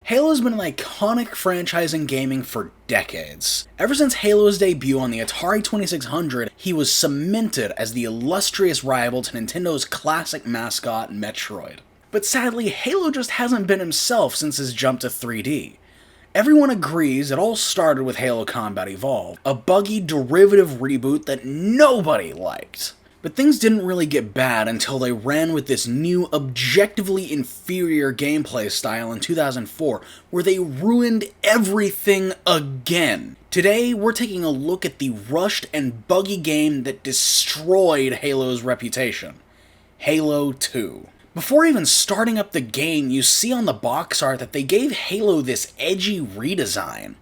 Halo's been an iconic franchise in gaming for decades. Ever since Halo's debut on the Atari 2600, he was cemented as the illustrious rival to Nintendo's classic mascot, Metroid. But sadly, Halo just hasn't been himself since his jump to 3D. Everyone agrees it all started with Halo Combat Evolved, a buggy derivative reboot that nobody liked. But things didn't really get bad until they ran with this new, objectively inferior gameplay style in 2004, where they ruined everything again. Today, we're taking a look at the rushed and buggy game that destroyed Halo's reputation. Halo 2. Before even starting up the game, you see on the box art that they gave Halo this edgy redesign.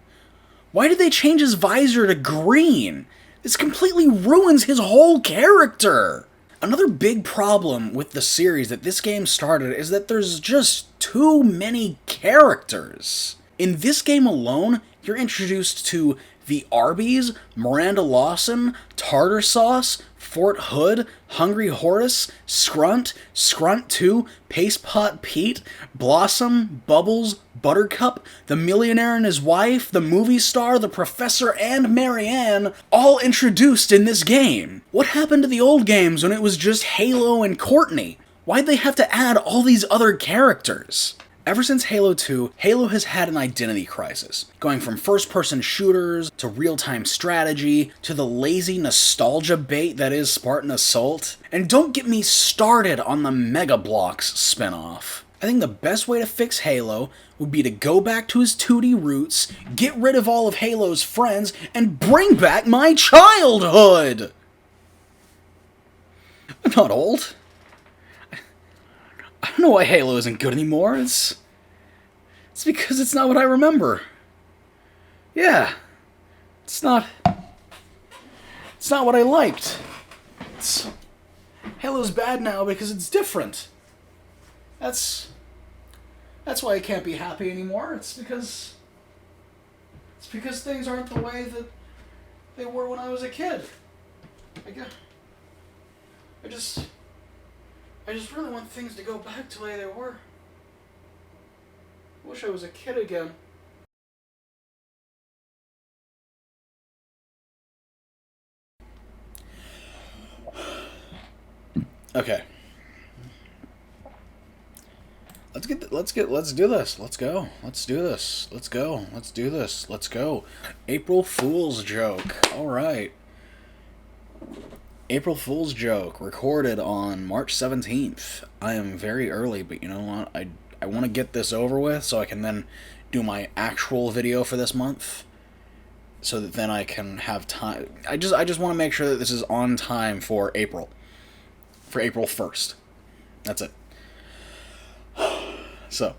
Why did they change his visor to green? This completely ruins his whole character! Another big problem with the series that this game started is that there's just too many characters. In this game alone, you're introduced to the Arby's, Miranda Lawson, Tartar Sauce, Fort Hood, Hungry Horse, Scrunt, Scrunt 2, Paste Pot Pete, Blossom, Bubbles, Buttercup, the Millionaire and his Wife, the Movie Star, the Professor, and Marianne, all introduced in this game. What happened to the old games when it was just Halo and Courtney? Why'd they have to add all these other characters? Ever since Halo 2, Halo has had an identity crisis, going from first-person shooters, to real-time strategy, to the lazy nostalgia bait that is Spartan Assault. And don't get me started on the Mega Bloks spinoff. I think the best way to fix Halo would be to go back to his 2D roots, get rid of all of Halo's friends, and bring back my childhood! I'm not old. I don't know why Halo isn't good anymore. It's because it's not what I remember. Yeah. It's not what I liked. Halo's bad now because it's different. That's why I can't be happy anymore. It's because things aren't the way that they were when I was a kid. I just really want things to go back to the way they were. I wish I was a kid again. Okay. Let's do this. Let's go. Let's do this. Let's go. Let's do this. Let's go. April Fool's joke. Alright. April Fool's joke, recorded on March 17th. I am very early, but you know what? I want to get this over with so I can then do my actual video for this month. So that then I can have time. I just want to make sure that this is on time for April. For April 1st. That's it. So.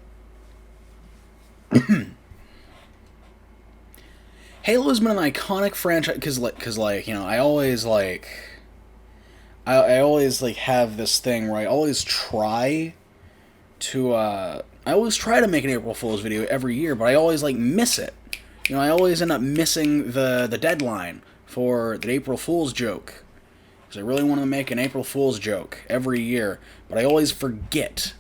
Halo has been an iconic franchise, because you know, I always have this thing where I always try to make an April Fool's video every year, but I always, miss it. You know, I always end up missing the deadline for the April Fool's joke. Because I really want to make an April Fool's joke every year, but I always forget.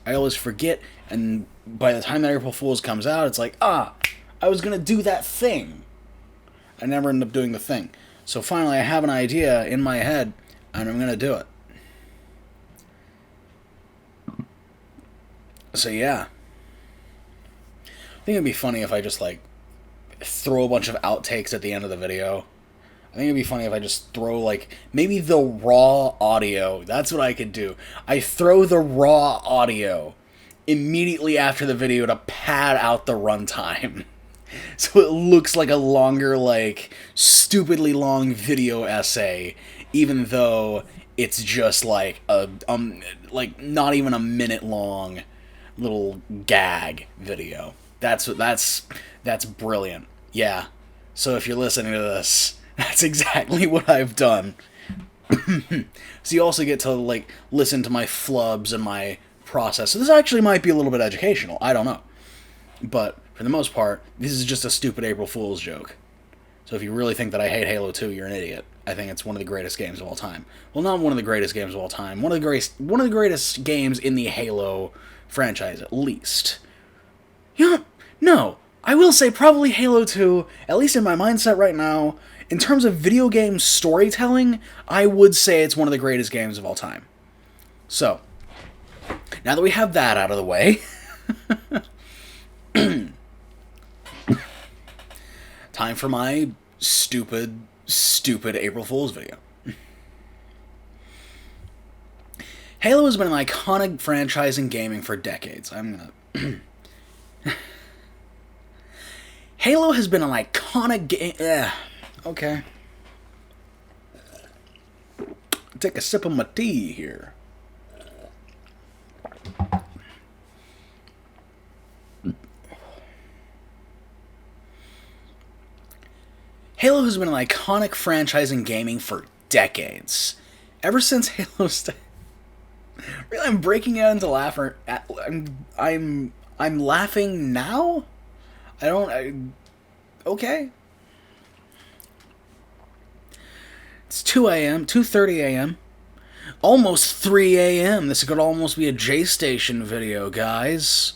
And by the time that April Fool's comes out, it's like, I was going to do that thing. I never end up doing the thing. So finally, I have an idea in my head, and I'm going to do it. So yeah. I think it'd be funny if I just, throw a bunch of outtakes at the end of the video. I think it'd be funny if I just throw, maybe the raw audio. That's what I could do. I throw the raw audio immediately after the video to pad out the runtime. So it looks like a longer, stupidly long video essay, even though it's just, not even a minute long little gag video. That's brilliant. Yeah. So if you're listening to this, that's exactly what I've done. So you also get to, listen to my flubs and my process. So this actually might be a little bit educational. I don't know. But for the most part, this is just a stupid April Fool's joke. So if you really think that I hate Halo 2, you're an idiot. I think it's one of the greatest games of all time. Well, not one of the greatest games of all time. One of the greatest games in the Halo franchise, at least. You know, No, I will say probably Halo 2, at least in my mindset right now, in terms of video game storytelling, I would say it's one of the greatest games of all time. So, now that we have that out of the way, time for my stupid April Fool's video. Halo has been an iconic franchise in gaming for decades. Halo has been an iconic game. Okay. Take a sip of my tea here. Halo has been an iconic franchise in gaming for decades. Ever since Halo really, I'm breaking out into laughter. I'm laughing now? Okay. It's 2 a.m., 2:30 a.m. Almost 3 a.m. This could almost be a J-Station video, guys.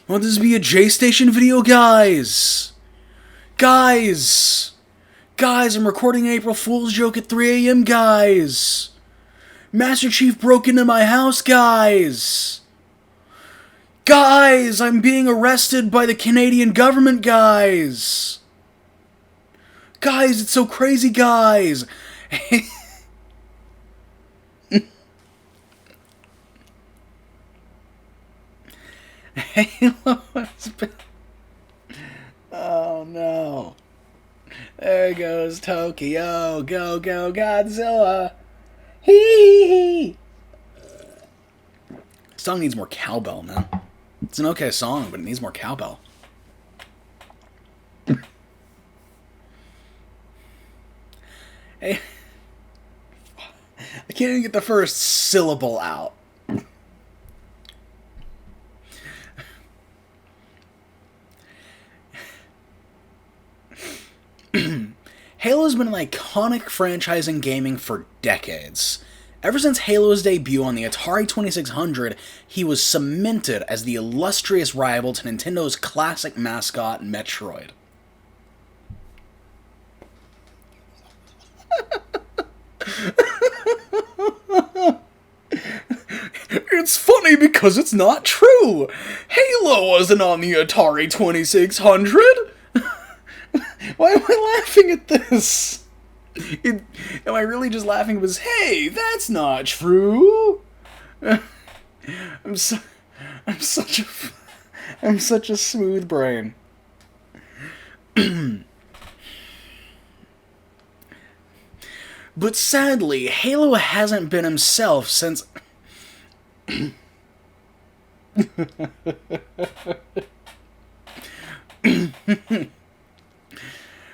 You want this to be a J-Station video, guys? Guys, I'm recording an April Fool's joke at 3 a.m., guys. Master Chief broke into my house, guys. Guys, I'm being arrested by the Canadian government, guys. Guys, it's so crazy, guys. Halo has been... Oh, no. There goes Tokyo. Go, go, Godzilla. Hee. This song needs more cowbell, man. It's an okay song, but it needs more cowbell. Hey, I can't even get the first syllable out. Halo's been an iconic franchise in gaming for decades. Ever since Halo's debut on the Atari 2600, he was cemented as the illustrious rival to Nintendo's classic mascot, Metroid. It's funny because it's not true! Halo wasn't on the Atari 2600! Why am I laughing at this? Am I really just laughing because, hey, that's not true? I'm such a smooth brain. But sadly, Halo hasn't been himself since...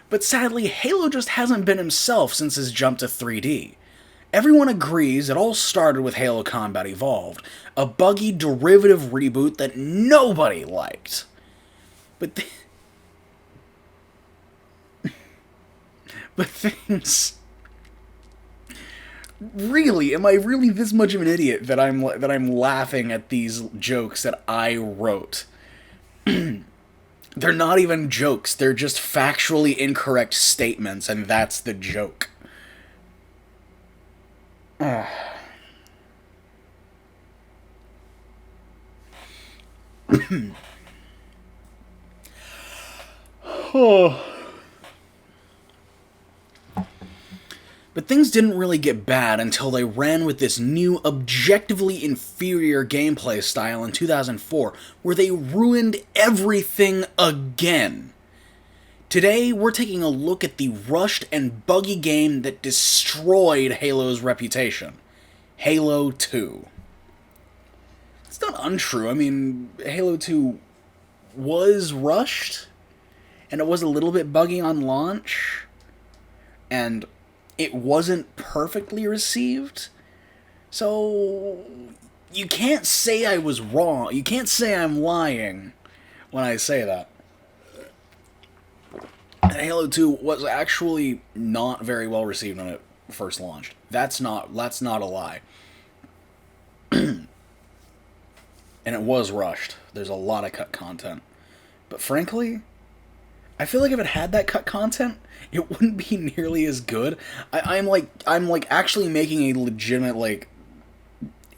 But sadly, Halo just hasn't been himself since his jump to 3D. Everyone agrees it all started with Halo Combat Evolved, a buggy derivative reboot that nobody liked. But things... Really, am I really this much of an idiot that I'm laughing at these jokes that I wrote? They're not even jokes, they're just factually incorrect statements, and that's the joke. Oh. But things didn't really get bad until they ran with this new, objectively inferior gameplay style in 2004, where they ruined everything again. Today, we're taking a look at the rushed and buggy game that destroyed Halo's reputation. Halo 2. It's not untrue. I mean, Halo 2 was rushed, and it was a little bit buggy on launch, and it wasn't perfectly received. So, you can't say I was wrong. You can't say I'm lying when I say that. And Halo 2 was actually not very well received when it first launched. That's not a lie. And it was rushed. There's a lot of cut content. But frankly, I feel like if it had that cut content, it wouldn't be nearly as good. I'm actually making a legitimate like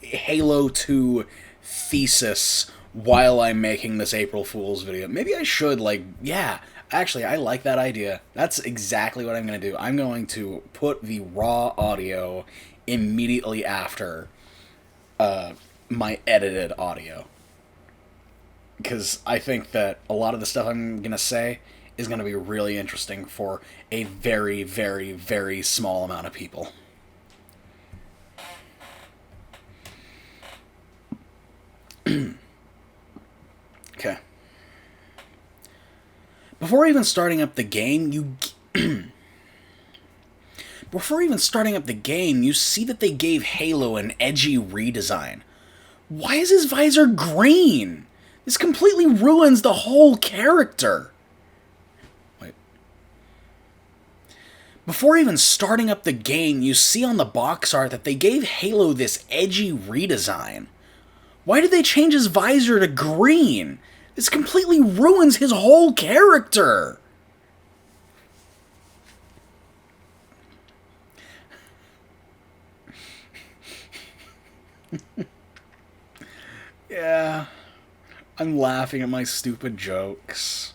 Halo 2 thesis while I'm making this April Fool's video. Maybe I should, like, yeah, actually, I like that idea. That's exactly what I'm going to do. I'm going to put the raw audio immediately after my edited audio. Because I think that a lot of the stuff I'm going to say is going to be really interesting for a very, very, very small amount of people. Okay. Before even starting up the game, you see that they gave Halo an edgy redesign. Why is his visor green? This completely ruins the whole character. Wait. Before even starting up the game, you see on the box art that they gave Halo this edgy redesign. Why did they change his visor to green? This completely ruins his whole character. Yeah, I'm laughing at my stupid jokes.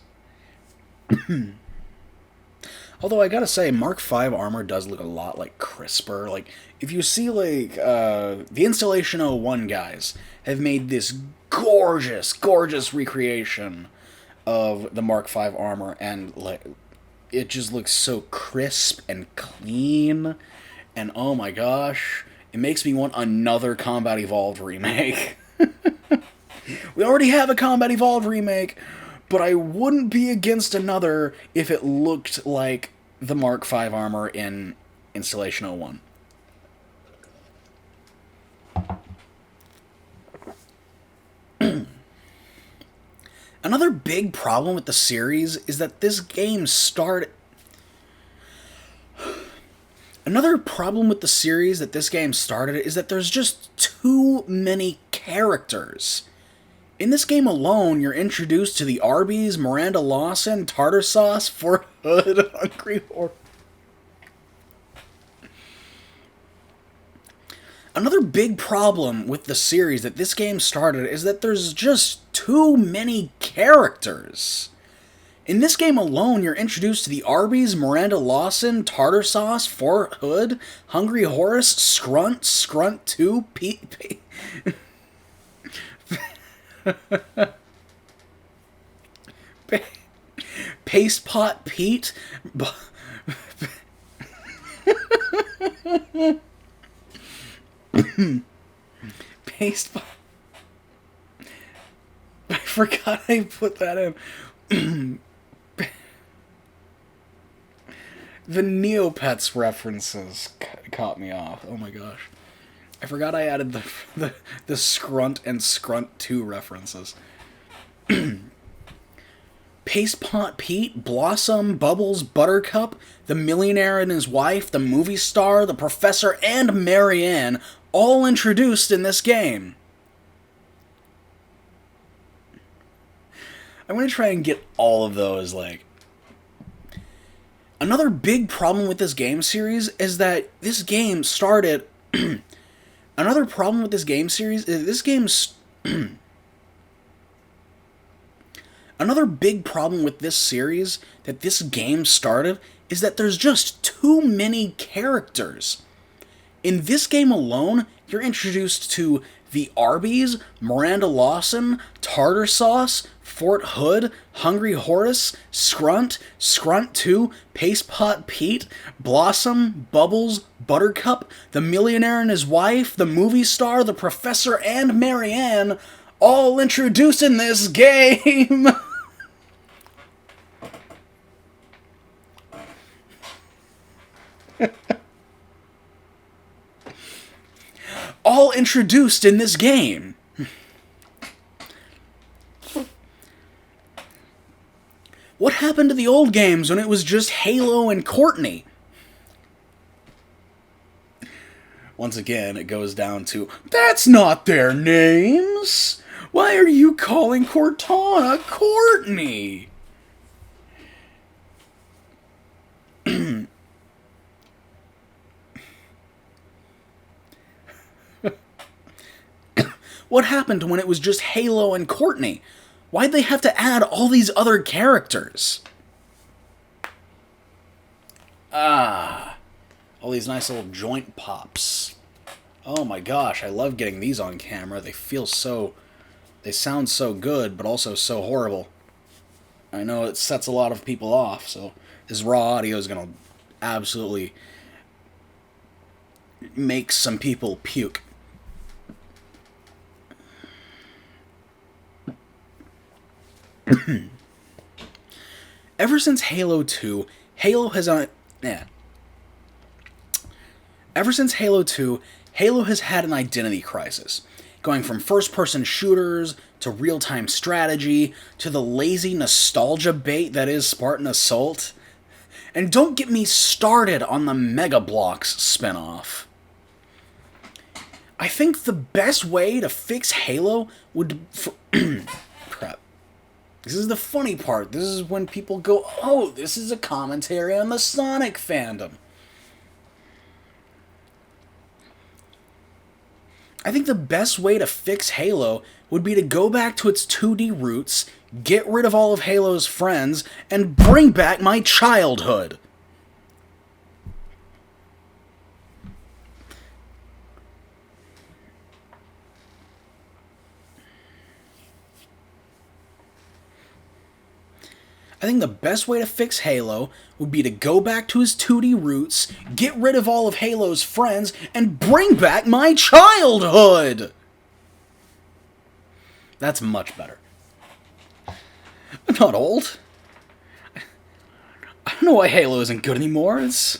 Although I gotta say, Mark V armor does look a lot like crisper. Like, if you see like the Installation 01 guys have made this gorgeous, gorgeous recreation of the Mark V armor, and like it just looks so crisp and clean, and oh my gosh, it makes me want another Combat Evolved remake. We already have a Combat Evolved remake, but I wouldn't be against another if it looked like the Mark V armor in Installation 01. Another big problem with the series is that this game started... Another problem with the series that this game started is that there's just too many characters. In this game alone, you're introduced to the Arby's, Miranda Lawson, Tartar Sauce, Fort Hood, Hungry Horse. Another big problem with the series that this game started is that there's just too many characters. In this game alone, you're introduced to the Arby's, Miranda Lawson, Tartar Sauce, Fort Hood, Hungry Horse, Scrunt 2, Pete... Paste Pot Pete. Paste Pot. I forgot I put that in. The Neopets references caught me off. Oh my gosh. I forgot I added the Scrunt and Scrunt 2 references. Paste Pot Pete, Blossom, Bubbles, Buttercup, the millionaire and his wife, the movie star, the professor, and Marianne, all introduced in this game. I'm going to try and get all of those, like... Another big problem with this game series is that this game started... Another problem with this game series is this game's... Another big problem with this series that this game started is that there's just too many characters. In this game alone, you're introduced to the Arby's, Miranda Lawson, Tartar Sauce, Fort Hood, Hungry Horse, Scrunt 2, Paste Pot Pete, Blossom, Bubbles, Buttercup, the millionaire and his wife, the movie star, the professor, and Marianne, all introduced in this game! All introduced in this game. What happened to the old games when it was just Halo and Courtney? Once again, it goes down to, that's not their names! Why are you calling Cortana Courtney? What happened when it was just Halo and Courtney? Why'd they have to add all these other characters? Ah, all these nice little joint pops. Oh my gosh, I love getting these on camera. They feel so... They sound so good, but also so horrible. I know it sets a lot of people off, so this raw audio is going to absolutely make some people puke. Ever since Halo 2, Halo has had an identity crisis, going from first-person shooters to real-time strategy to the lazy nostalgia bait that is Spartan Assault. And don't get me started on the Mega Bloks spinoff. I think the best way to fix Halo would... Crap. This is the funny part. This is when people go, oh, this is a commentary on the Sonic fandom. I think the best way to fix Halo would be to go back to its 2D roots, get rid of all of Halo's friends, and bring back my childhood. I think the best way to fix Halo would be to go back to his 2D roots, get rid of all of Halo's friends, and bring back my childhood! That's much better. I'm not old. I don't know why Halo isn't good anymore. It's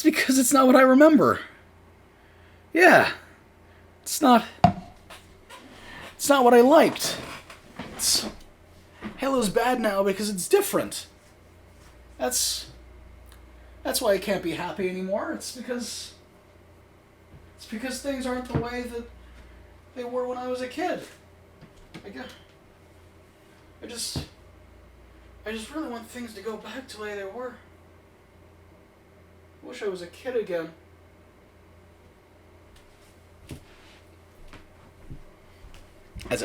because it's not what I remember. Yeah. It's not what I liked. Halo's bad now because it's different. That's why I can't be happy anymore. It's because things aren't the way that they were when I was a kid. I just really want things to go back to the way they were. I wish I was a kid again. As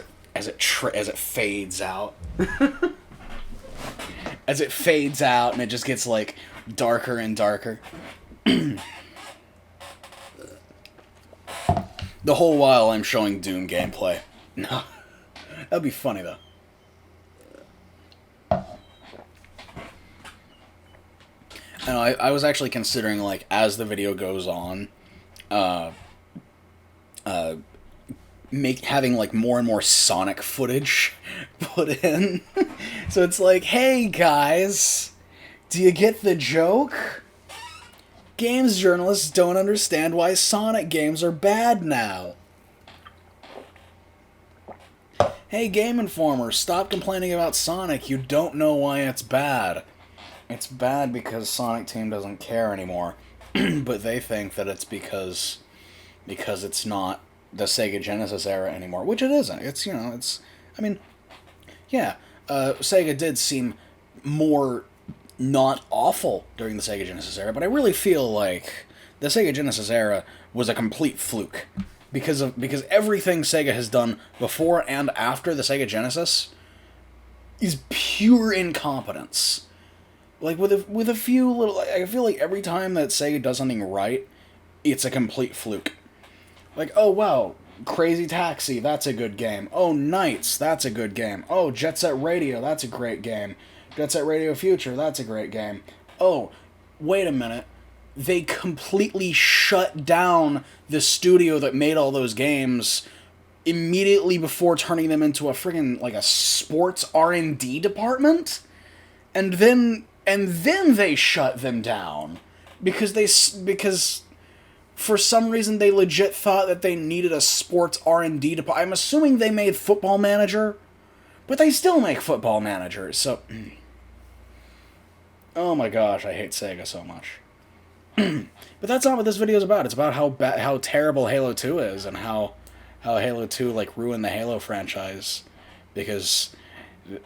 it fades out. As it fades out and it just gets like darker and darker. The whole while I'm showing Doom gameplay. No. That'd be funny though. I was actually considering, like, as the video goes on, having like more and more Sonic footage put in. So it's like, hey guys, do you get the joke? Games journalists don't understand why Sonic games are bad now. Hey Game Informer, stop complaining about Sonic, you don't know why it's bad. It's bad because Sonic Team doesn't care anymore. But they think that it's because it's not the Sega Genesis era anymore, which it isn't. It's, I mean, yeah, Sega did seem more not awful during the Sega Genesis era, but I really feel like the Sega Genesis era was a complete fluke because everything Sega has done before and after the Sega Genesis is pure incompetence. Like, with a few little... I feel like every time that Sega does something right, it's a complete fluke. Like, oh, wow, Crazy Taxi, that's a good game. Oh, Knights, that's a good game. Oh, Jet Set Radio, that's a great game. Jet Set Radio Future, that's a great game. Oh, wait a minute. They completely shut down the studio that made all those games immediately before turning them into a friggin', like, a sports R&D department? And then they shut them down because for some reason they legit thought that they needed a sports R&D department. I'm assuming they made Football Manager, but they still make Football Manager. So, oh my gosh, I hate Sega so much. But that's not what this video is about. It's about how terrible Halo 2 is and how how Halo 2 like ruined the Halo franchise, because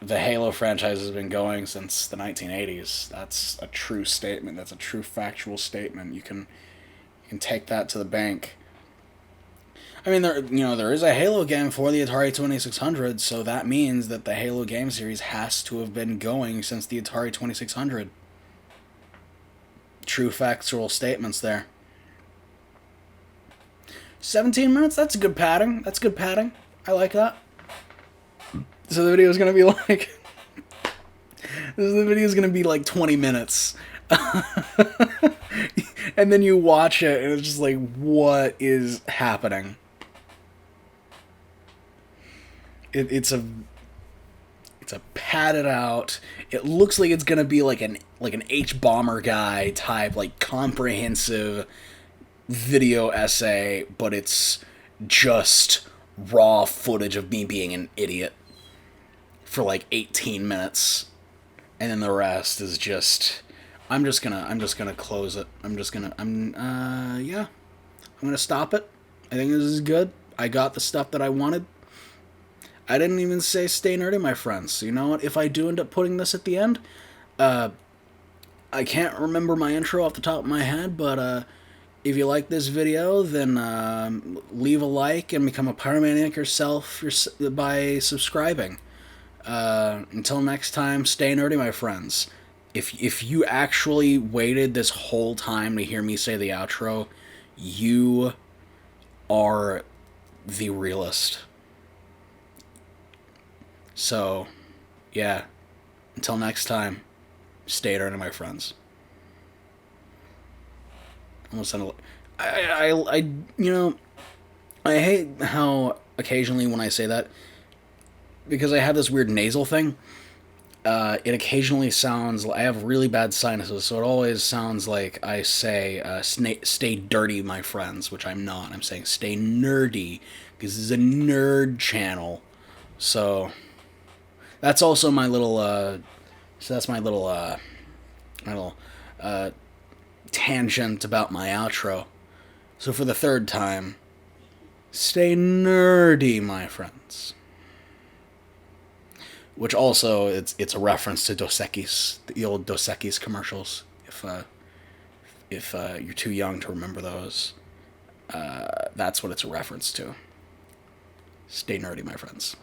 the Halo franchise has been going since the 1980s. That's a true statement. That's a true factual statement. You can take that to the bank. I mean, there is a Halo game for the Atari 2600, so that means that the Halo game series has to have been going since the Atari 2600. True factual statements there. 17 minutes? That's good padding. That's good padding. I like that. So the video is going to be like... the video is going to be like 20 minutes. And then you watch it, and it's just like, what is happening? It's a padded out. It looks like it's gonna be like an H bomber guy type, like comprehensive video essay, but it's just raw footage of me being an idiot for like 18 minutes, and then the rest is just. I'm just gonna close it. I'm gonna stop it. I think this is good. I got the stuff that I wanted. I didn't even say stay nerdy, my friends. You know what? If I do end up putting this at the end, I can't remember my intro off the top of my head, but if you like this video, then leave a like and become a pyromaniac yourself by subscribing. Until next time, stay nerdy, my friends. If you actually waited this whole time to hear me say the outro, you are the realist. So, yeah. Until next time, stay nerdy, my friends. Almost sounded like, I hate how occasionally when I say that, because I have this weird nasal thing, it occasionally sounds like I have really bad sinuses, so it always sounds like I say, stay dirty, my friends, which I'm not. I'm saying stay nerdy, because this is a nerd channel. So, that's also my little, tangent about my outro. So for the third time, stay nerdy, my friends. Which also, it's a reference to Dos Equis, the old Dos Equis commercials. If you're too young to remember those, that's what it's a reference to. Stay nerdy, my friends.